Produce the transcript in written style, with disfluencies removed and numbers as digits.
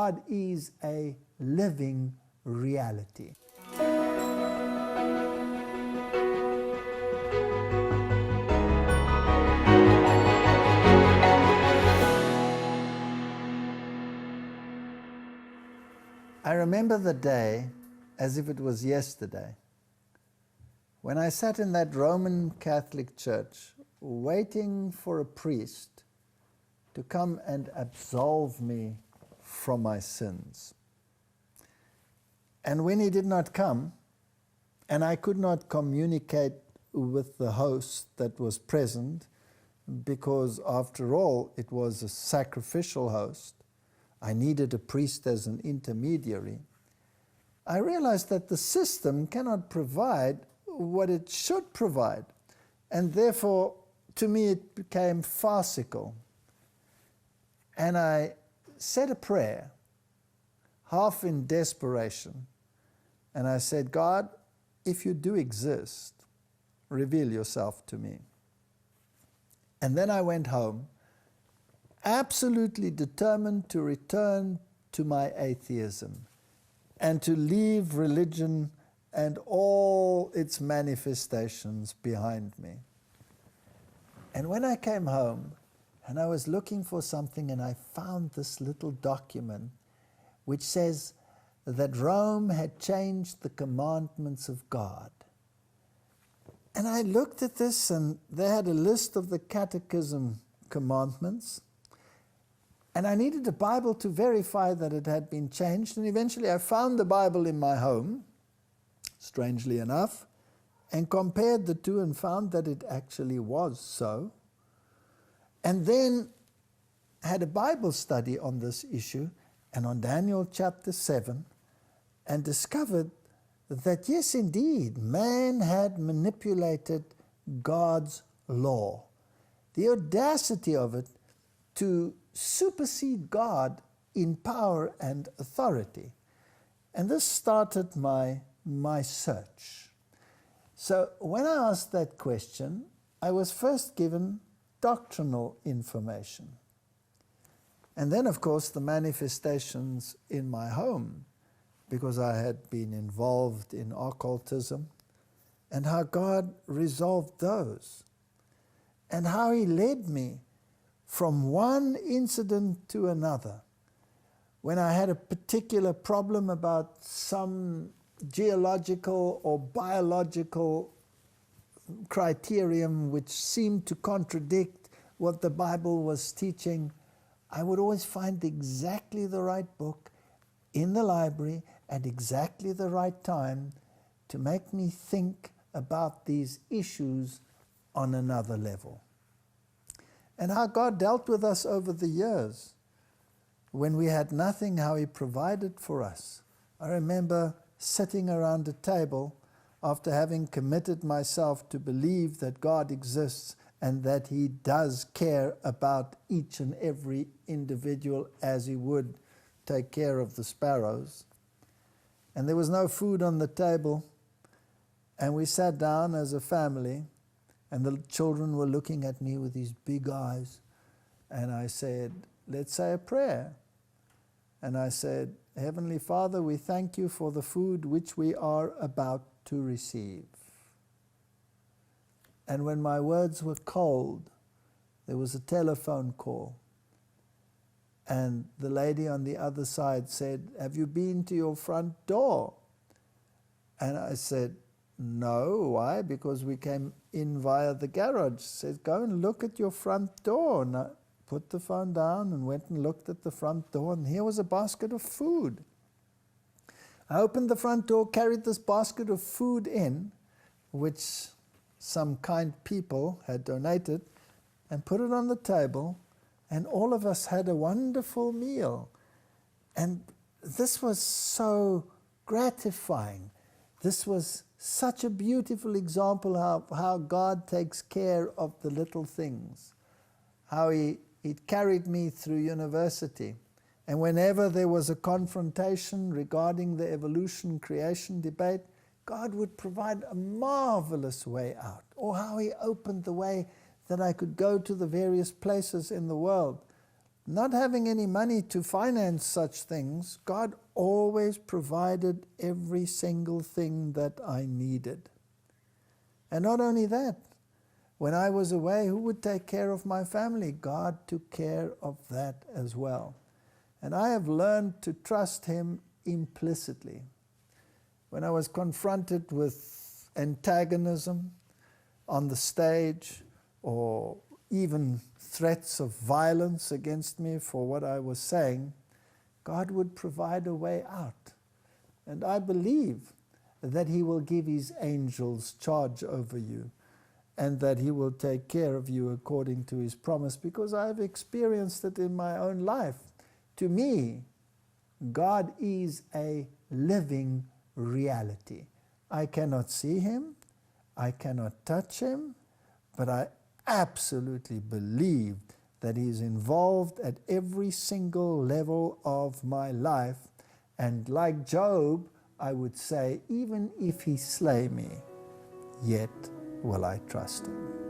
God is a living reality. I remember the day as if it was yesterday, when I sat in that Roman Catholic church waiting for a priest to come and absolve me from my sins. And when he did not come, and I could not communicate with the host that was present, because after all it was a sacrificial host, I needed a priest as an intermediary, I realized that the system cannot provide what it should provide, and therefore to me it became farcical. And I said a prayer, half in desperation, and I said, God, if you do exist, reveal yourself to me. And then I went home, absolutely determined to return to my atheism and to leave religion and all its manifestations behind me. And when I came home, and I was looking for something, and I found this little document which says that Rome had changed the commandments of God. And I looked at this, and they had a list of the catechism commandments, and I needed a Bible to verify that it had been changed, and eventually I found the Bible in my home, strangely enough, and compared the two and found that it actually was so. And then had a Bible study on this issue and on Daniel chapter 7, and discovered that yes, indeed, man had manipulated God's law. The audacity of it to supersede God in power and authority. And this started my search. So when I asked that question, I was first given doctrinal information. And then, of course, the manifestations in my home, because I had been involved in occultism, and how God resolved those, and how He led me from one incident to another. When I had a particular problem about some geological or biological criterion which seemed to contradict what the Bible was teaching, I would always find exactly the right book in the library at exactly the right time to make me think about these issues on another level. And how God dealt with us over the years. When we had nothing, how He provided for us. I remember sitting around a table after having committed myself to believe that God exists and that He does care about each and every individual as He would take care of the sparrows. And there was no food on the table, and we sat down as a family, and the children were looking at me with these big eyes, and I said, let's say a prayer. And I said, Heavenly Father, we thank You for the food which we are about to receive. And when my words were cold, there was a telephone call. And the lady on the other side said, have you been to your front door? And I said, no. Why? Because we came in via the garage. She said, go and look at your front door. And I put the phone down and went and looked at the front door, and here was a basket of food. I opened the front door, carried this basket of food in, which some kind people had donated, and put it on the table, and all of us had a wonderful meal. And this was so gratifying. This was such a beautiful example of how God takes care of the little things, how He carried me through university. And whenever there was a confrontation regarding the evolution-creation debate, God would provide a marvelous way out. Or how He opened the way that I could go to the various places in the world, not having any money to finance such things, God always provided every single thing that I needed. And not only that, when I was away, who would take care of my family? God took care of that as well. And I have learned to trust Him implicitly. When I was confronted with antagonism on the stage, or even threats of violence against me for what I was saying, God would provide a way out. And I believe that He will give His angels charge over you, and that He will take care of you according to His promise, because I have experienced it in my own life. To me, God is a living reality. I cannot see Him, I cannot touch Him, but I absolutely believe that He is involved at every single level of my life. And like Job, I would say, even if He slay me, yet will I trust Him.